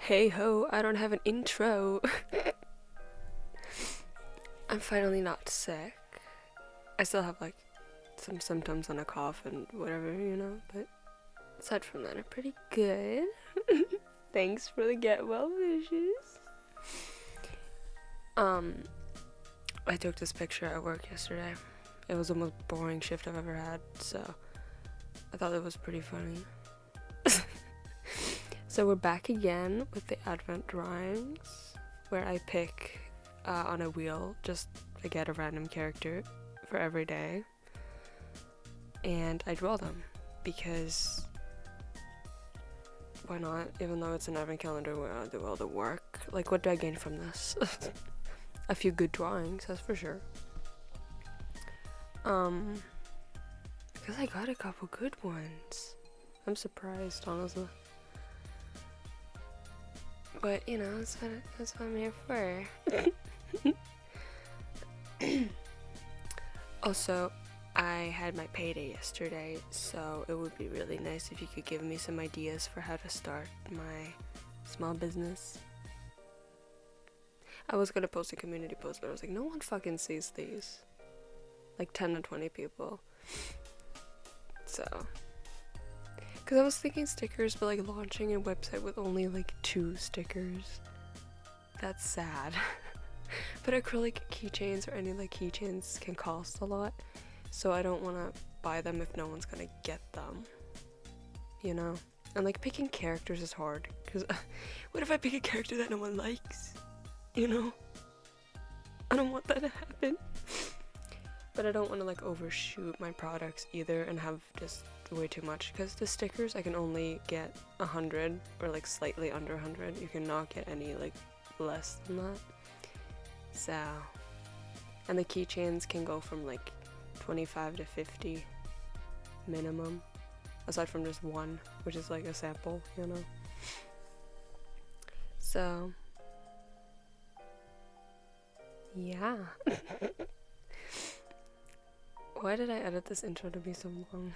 Hey ho, I don't have an intro. I'm finally not sick. I still have like some symptoms and a cough and whatever, but aside from that, I'm pretty good. Thanks for the get well wishes. I took this picture at work yesterday. It was the most boring shift I've ever had, so I thought it was pretty funny. So we're back again with the Advent drawings, where I pick on a wheel, I get a random character for every day, and I draw them, because why not? Even though it's an Advent calendar where I do all the work. Like, what do I gain from this? A few good drawings, that's for sure. Because I got a couple good ones. I'm surprised, honestly. But, that's what I'm here for. Also, I had my payday yesterday, so it would be really nice if you could give me some ideas for how to start my small business. I was gonna post a community post, but I was like, no one fucking sees these. Like 10 to 20 people. So, because I was thinking stickers, but like launching a website with only like 2 stickers, that's sad. But acrylic keychains or any like keychains can cost a lot, so I don't want to buy them if no one's gonna get them, and like picking characters is hard, because what if I pick a character that no one likes? I don't want that to happen. But I don't want to like overshoot my products either and have just way too much, because the stickers I can only get 100 or like slightly under 100. You cannot get any like less than that. So, and the keychains can go from like 25 to 50 minimum, aside from just one, which is like a sample, So, yeah. Why did I edit this intro to be so long?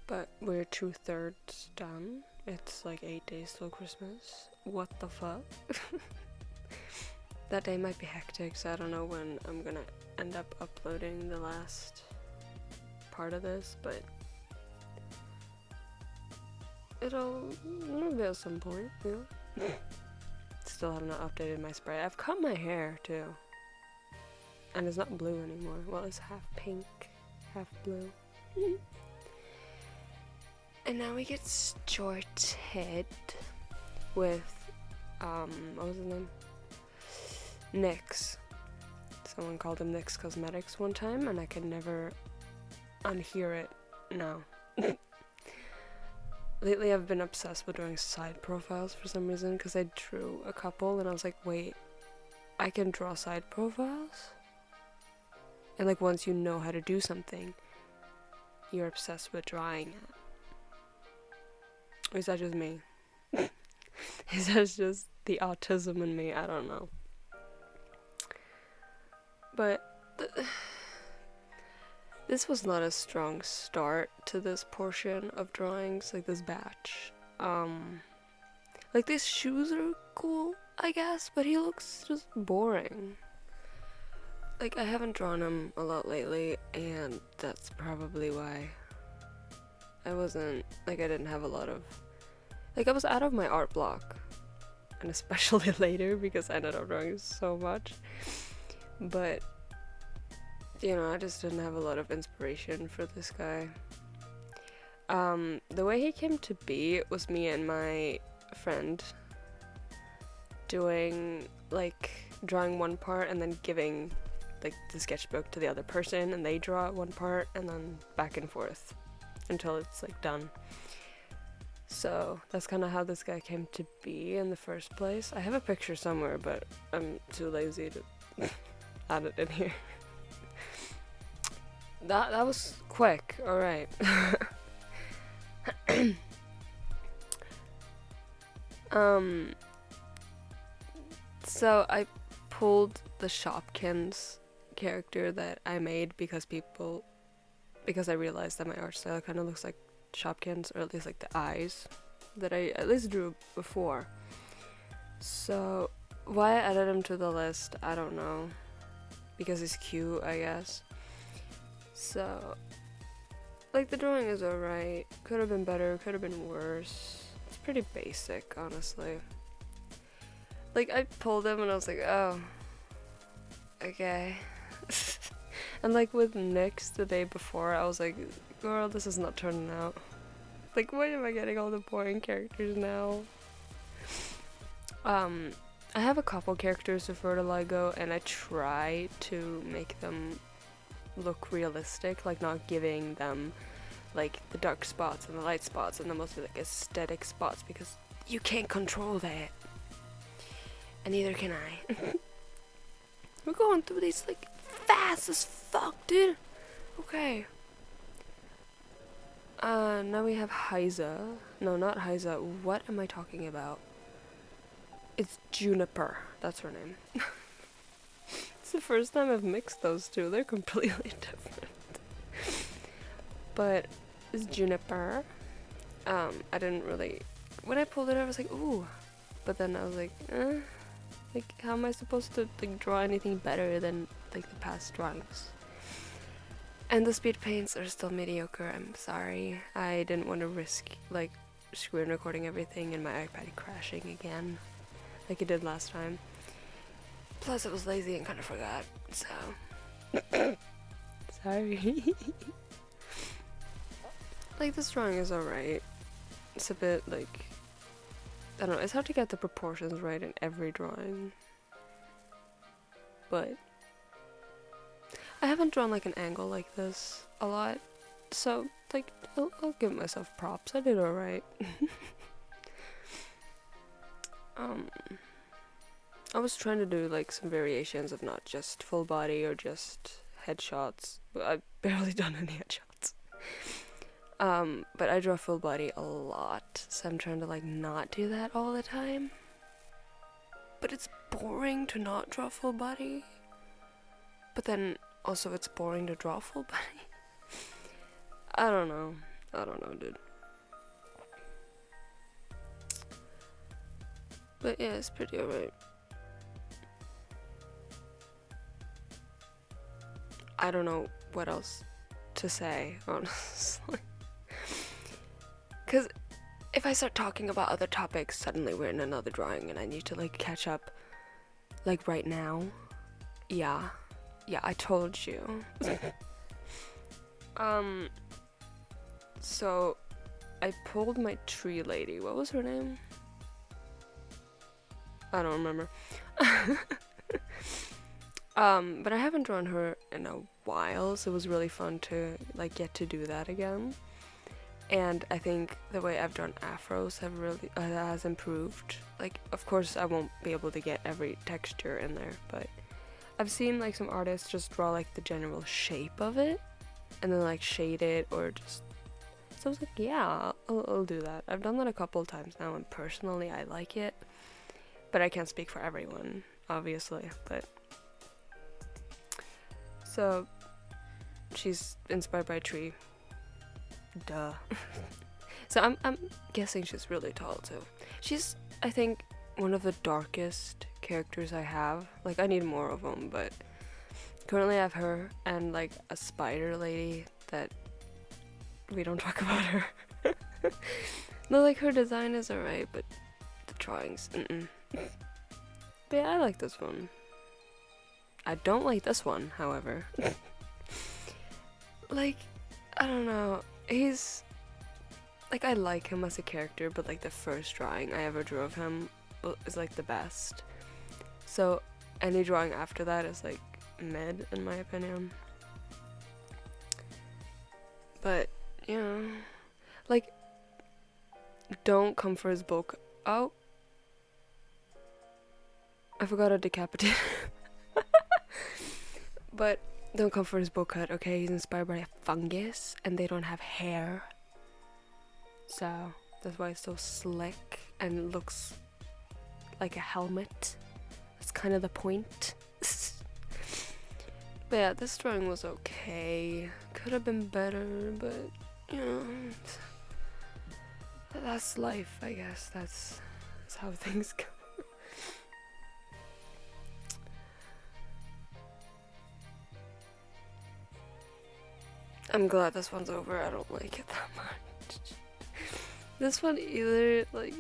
But we're 2/3 done. It's like 8 days till Christmas. What the fuck? That day might be hectic, so I don't know when I'm gonna end up uploading the last part of this, but it'll be at some point, Still have not updated my spray. I've cut my hair too. And it's not blue anymore. Well, it's half pink, half blue. And now we get started with, what was his name? NYX. Someone called him NYX Cosmetics one time, and I could never unhear it now. Lately I've been obsessed with doing side profiles for some reason, because I drew a couple and I was like, wait, I can draw side profiles? And like once you know how to do something, you're obsessed with drawing it. Or is that just me? Is that just the autism in me? I don't know. But this was not a strong start to this portion of drawings, like this batch. Like these shoes are cool, I guess, but he looks just boring. Like, I haven't drawn him a lot lately, and that's probably why I didn't have a lot of, I was out of my art block, and especially later, because I ended up drawing so much, but, I just didn't have a lot of inspiration for this guy. The way he came to be was me and my friend drawing one part and then giving like the sketchbook to the other person, and they draw one part, and then back and forth until it's like done. So that's kind of how this guy came to be in the first place. I have a picture somewhere, but I'm too lazy to add it in here. That was quick. All right. So I pulled the Shopkins character that I made because I realized that my art style kind of looks like Shopkins, or at least like the eyes that I at least drew before. So why I added him to the list, I don't know. Because he's cute, I guess. So, like, the drawing is alright. Could have been better, could have been worse. It's pretty basic, honestly. Like, I pulled him and I was like, oh, okay. And like with Nyx the day before, I was like, girl, this is not turning out. Like, why am I getting all the boring characters now? I have a couple characters with vitiligo, and I try to make them look realistic, like not giving them like the dark spots and the light spots and the mostly like aesthetic spots, because you can't control that. And neither can I. We're going through these like fast as fuck, dude. Okay. Now we have Heiza. No, not Heiza. What am I talking about? It's Juniper. That's her name. It's the first time I've mixed those two. They're completely different. But it's Juniper. I didn't really... When I pulled it, I was like, ooh. But then I was like, like, how am I supposed to like draw anything better than like the past drawings? And the speed paints are still mediocre. I'm sorry. I didn't want to risk like screen recording everything and my iPad crashing again, like it did last time. Plus, I was lazy and kind of forgot. So, sorry. Like, this drawing is alright. It's a bit like, I don't know. It's hard to get the proportions right in every drawing. But I haven't drawn like an angle like this a lot, so like I'll give myself props. I did alright. I was trying to do like some variations of not just full body or just headshots, but I've barely done any headshots. But I draw full body a lot, so I'm trying to like not do that all the time. But it's boring to not draw full body. But then also it's boring to draw full body. I don't know, dude. But yeah, it's pretty alright. I don't know what else to say, honestly. Because if I start talking about other topics, suddenly we're in another drawing and I need to like catch up like right now. Yeah, I told you. So I pulled my tree lady. What was her name? I don't remember. But I haven't drawn her in a while, so it was really fun to like get to do that again. And I think the way I've drawn afros have really has improved. Like, of course, I won't be able to get every texture in there, but I've seen like some artists just draw like the general shape of it, and then like shade it or just. So I was like, yeah, I'll do that. I've done that a couple of times now, and personally, I like it. But I can't speak for everyone, obviously. But so she's inspired by a tree. Duh. So I'm guessing she's really tall too. She's, I think, one of the darkest characters I have. Like, I need more of them, but currently I have her and like a spider lady that we don't talk about her. No, like her design is alright, but the drawings, But yeah, I like this one. I don't like this one, however. Like, I don't know. He's like, I like him as a character, but like the first drawing I ever drew of him is like the best. So any drawing after that is like mid, in my opinion. But yeah, like, don't come for his bulk. Oh, I forgot to decapitate. But don't come for his bow cut, okay? He's inspired by a fungus, and they don't have hair. So that's why it's so slick and looks like a helmet. That's kind of the point. But yeah, this drawing was okay. Could have been better, but you know, that's life, I guess. That's how things go. I'm glad this one's over. I don't like it that much. This one either, like,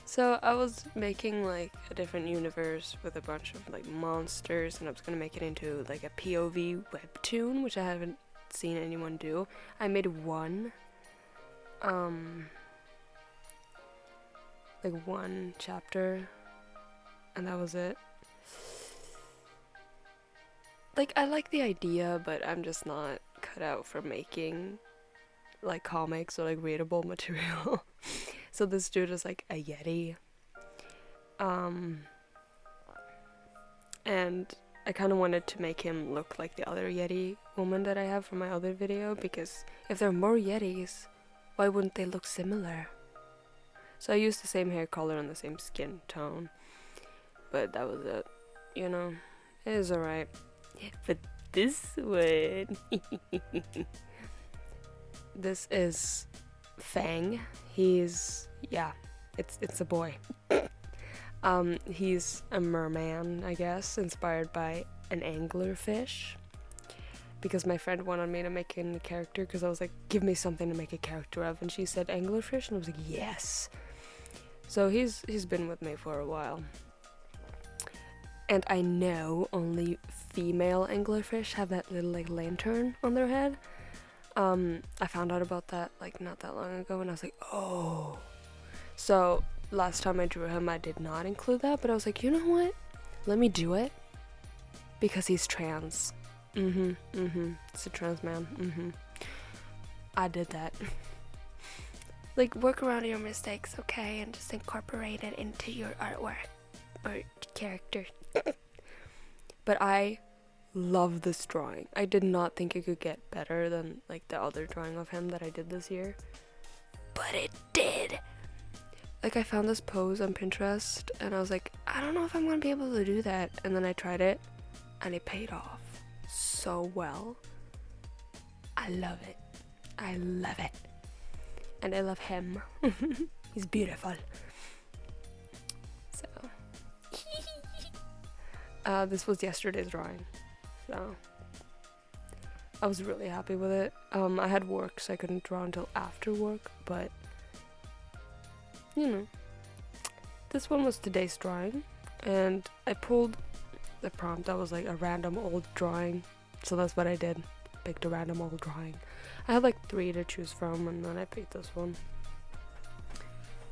So I was making like a different universe with a bunch of like monsters, and I was gonna make it into like a POV webtoon, which I haven't seen anyone do. I made one, like one chapter, and that was it. Like, I like the idea, but I'm just not cut out for making like comics or like readable material. So this dude is like a yeti, and I kind of wanted to make him look like the other yeti woman that I have from my other video, because if there are more yetis, why wouldn't they look similar? So I used the same hair color and the same skin tone, but that was it, you know. It is alright. But this one this is Fang. He's, yeah, it's a boy. He's a merman, I guess, inspired by an anglerfish, because my friend wanted me to make a character, because I was like, give me something to make a character of, and she said anglerfish, and I was like, yes. So he's been with me for a while, and I know only female anglerfish have that little like lantern on their head. I found out about that like not that long ago, and I was like, oh. So last time I drew him, I did not include that, but I was like, you know what? Let me do it, because he's trans. It's a trans man. I did that. Like, work around your mistakes, okay, and just incorporate it into your artwork or character. But I love this drawing. I did not think it could get better than like the other drawing of him that I did this year, but it did. Like, I found this pose on Pinterest, and I was like, I don't know if I'm gonna be able to do that, and then I tried it, and it paid off so well. I love it. I love it. And I love him. He's beautiful. So this was yesterday's drawing, so I was really happy with it. I had work, so I couldn't draw until after work, but you know, this one was today's drawing, and I pulled the prompt that was like a random old drawing, so that's what I did. Picked a random old drawing. I had like 3 to choose from, and then I picked this one.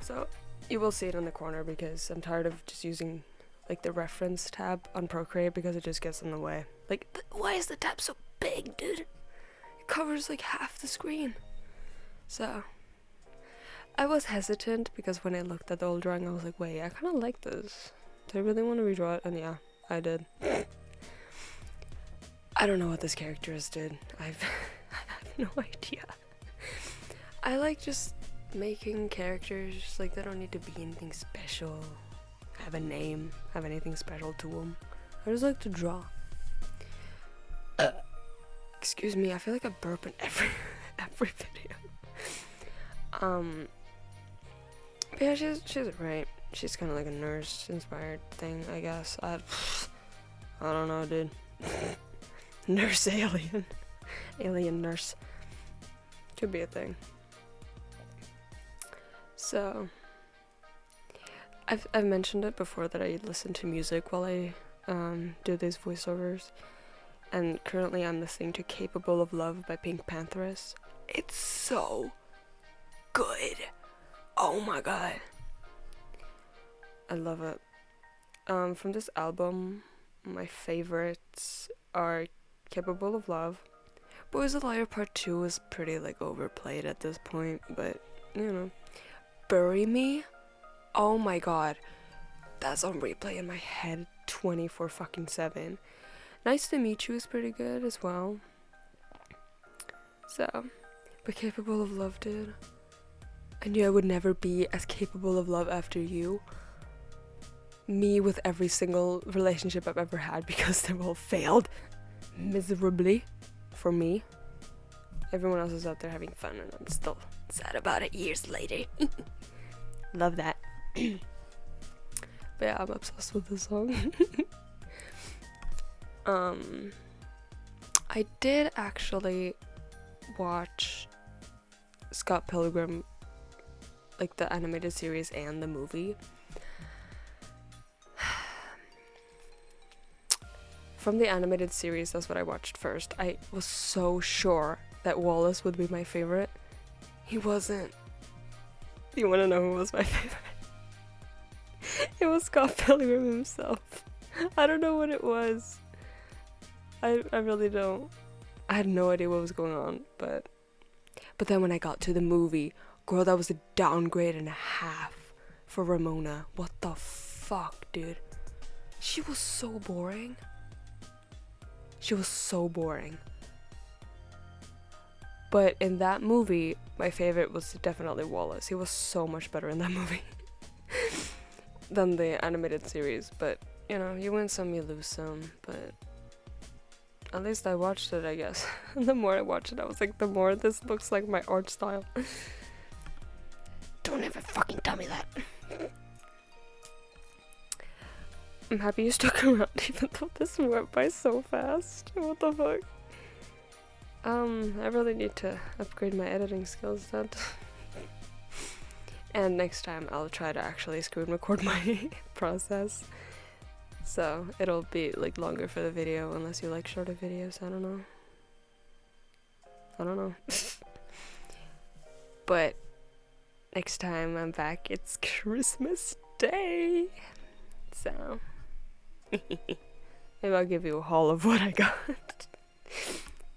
So you will see it in the corner, because I'm tired of just using like the reference tab on Procreate, because it just gets in the way. Like, why is the tab so big, dude? It covers like half the screen. So I was hesitant, because when I looked at the old drawing, I was like, wait, I kind of like this. Do I really want to redraw it? And yeah, I did. I don't know what this character is, dude. I have no idea. I like just making characters, like, they don't need to be anything special, have a name, have anything special to them. I just like to draw. Excuse me, I feel like I burp in every video. But yeah, she's right. She's kind of like a nurse-inspired thing, I guess. I don't know, dude. Nurse alien. Alien nurse. Could be a thing. So I've mentioned it before that I listen to music while I do these voiceovers, and currently I'm listening to Capable of Love by Pink Pantheress. It's so good. Oh my god. I love it. From this album, my favorites are Capable of Love. Boys a Liar Part 2 is pretty like overplayed at this point, but you know. Bury Me, oh my god, that's on replay in my head 24/7. Nice to Meet You is pretty good as well. So, but Capable of Love, dude. I knew I would never be as capable of love after you. Me with every single relationship I've ever had, because they've all failed miserably for me. Everyone else is out there having fun, and I'm still Sad about it years later. Love that. But yeah, I'm obsessed with this song. I did actually watch Scott Pilgrim, like the animated series and the movie. From the animated series, that's what I watched first. I was so sure that Wallace would be my favorite. He wasn't. You wanna know who was my favorite? It was Scott Pilgrim himself. I don't know what it was. I really don't. I had no idea what was going on, but then when I got to the movie, girl, that was a downgrade and a half for Ramona. What the fuck, dude? She was so boring. She was so boring. But in that movie, my favorite was definitely Wallace. He was so much better in that movie than the animated series. But, you know, you win some, you lose some. But at least I watched it, I guess. And the more I watched it, I was like, the more this looks like my art style. Don't ever fucking tell me that. I'm happy you stuck around even though this went by so fast. What the fuck? I really need to upgrade my editing skills then. And next time I'll try to actually screen record my process. So it'll be like longer for the video unless you like shorter videos. I don't know. But next time I'm back, it's Christmas Day. So maybe I'll give you a haul of what I got.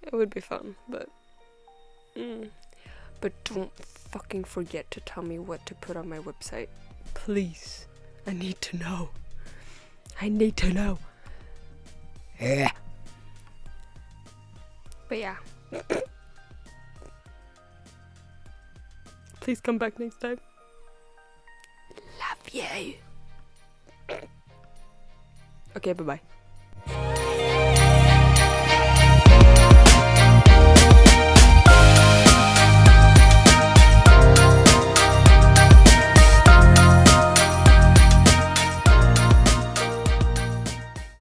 It would be fun, but don't fucking forget to tell me what to put on my website. Please. I need to know. Yeah. But yeah. Please come back next time. Love you. Okay, bye-bye.